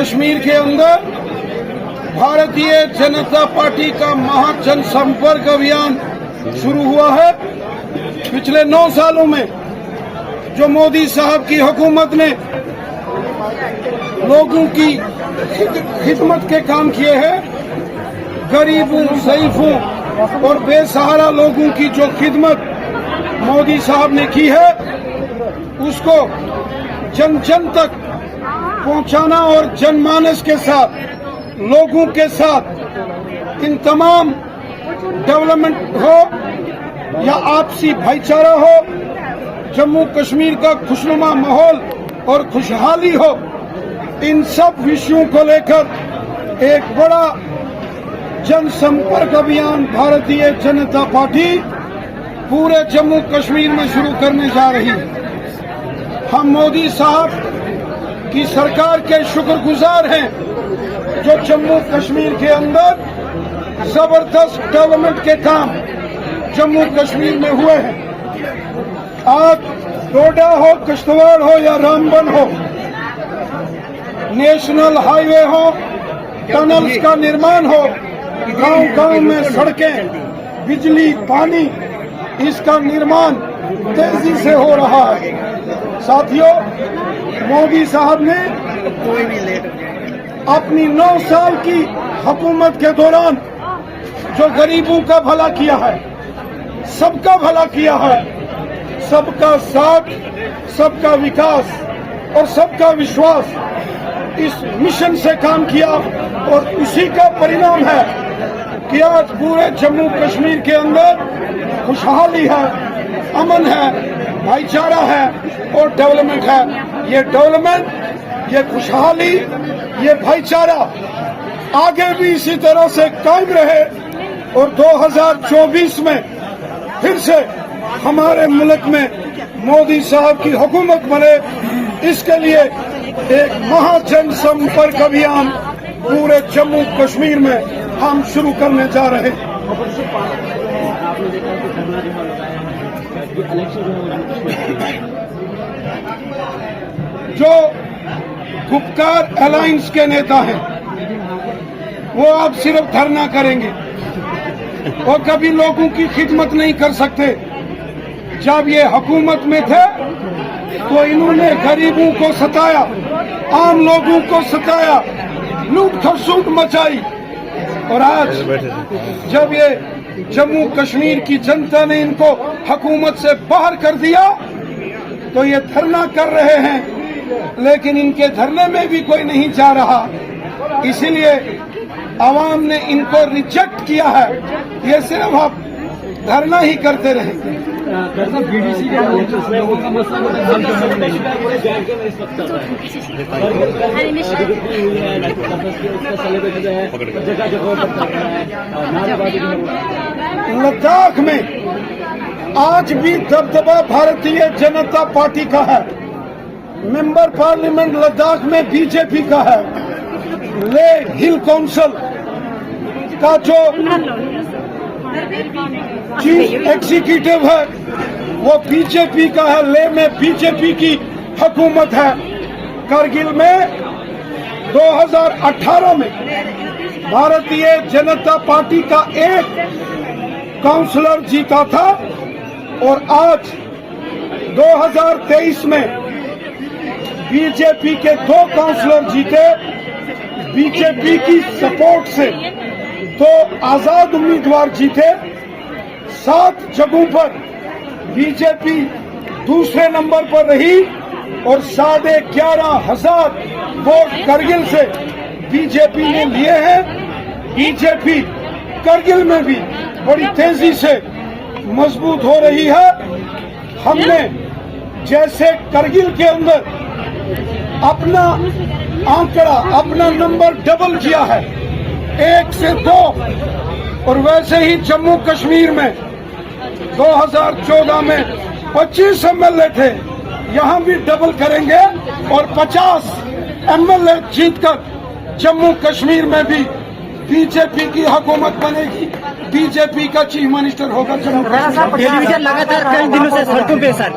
कश्मीर के अंदर भारतीय जनता पार्टी का महाजन संपर्क अभियान शुरू हुआ है। पिछले 9 सालों में जो मोदी साहब की हुकूमत ने लोगों की खिदमत के काम किए हैं, गरीबों, ज़ईफों और बेसहारा लोगों की जो खिदमत मोदी साहब ने की है, उसको जन जन तक पहुंचाना और जनमानस के साथ, लोगों के साथ इन तमाम डेवलपमेंट हो या आपसी भाईचारा हो, जम्मू कश्मीर का खुशनुमा माहौल और खुशहाली हो, इन सब विषयों को लेकर एक बड़ा जनसंपर्क अभियान भारतीय जनता पार्टी पूरे जम्मू कश्मीर में शुरू करने जा रही है। हम मोदी साहब की सरकार के शुक्रगुजार हैं जो जम्मू कश्मीर के अंदर जबरदस्त डेवलपमेंट के काम जम्मू कश्मीर में हुए हैं। आज डोडा हो, किश्तवाड़ हो या रामबन हो, नेशनल हाईवे हो, टनल्स का निर्माण हो, गांव-गांव में सड़कें, बिजली, पानी, इसका निर्माण तेजी से हो रहा है। साथियों, मोदी साहब ने अपनी 9 साल की हुकूमत के दौरान जो गरीबों का भला किया है, सबका भला किया है, सबका साथ, सबका विकास और सबका विश्वास, इस मिशन से काम किया और उसी का परिणाम है कि आज पूरे जम्मू कश्मीर के अंदर खुशहाली है, अमन है, भाईचारा है और डेवलपमेंट है। ये डेवलपमेंट, ये खुशहाली, ये भाईचारा आगे भी इसी तरह से कायम रहे और 2024 में फिर से हमारे मुल्क में मोदी साहब की हुकूमत बने, इसके लिए एक महाजन संपर्क अभियान पूरे जम्मू कश्मीर में हम शुरू करने जा रहे हैं। जो गुपकार अलायंस के नेता हैं, वो अब सिर्फ धरना करेंगे और कभी लोगों की खिदमत नहीं कर सकते। जब ये हुकूमत में थे तो इन्होंने गरीबों को सताया, आम लोगों को सताया, लूट खसूट मचाई और आज जब ये जम्मू कश्मीर की जनता ने इनको हुकूमत से बाहर कर दिया तो ये धरना कर रहे हैं, लेकिन इनके धरने में भी कोई नहीं जा रहा, इसीलिए आवाम ने इनको रिजेक्ट किया है। ये सिर्फ आप धरना ही करते रहेंगे। लद्दाख में आज भी दबदबा भारतीय जनता पार्टी का है। मेंबर पार्लियामेंट लद्दाख में बीजेपी का है। ले हिल काउंसिल का जो चीफ एग्जीक्यूटिव है वो बीजेपी का है। ले में बीजेपी की हुकूमत है। करगिल में 2018 में भारतीय जनता पार्टी का एक काउंसलर जीता था और आज 2023 में बीजेपी के 2 काउंसलर जीते। बीजेपी की सपोर्ट से 2 आजाद उम्मीदवार जीते। 7 जगहों पर बीजेपी दूसरे नंबर पर रही और 11,500 वोट करगिल से बीजेपी ने लिए हैं। बीजेपी करगिल में भी बड़ी तेजी से मजबूत हो रही है। हमने जैसे करगिल के अंदर अपना आंकड़ा, अपना नंबर डबल किया है 1 से 2, और वैसे ही जम्मू कश्मीर में 2014 में 25 एमएलए थे, यहाँ भी डबल करेंगे और 50 एमएलए जीतकर जम्मू कश्मीर में भी बीजेपी की हुकूमत बनेगी। बीजेपी का चीफ मिनिस्टर होगा। टेलीविजन लगातार कई दिनों से सड़कों पे सर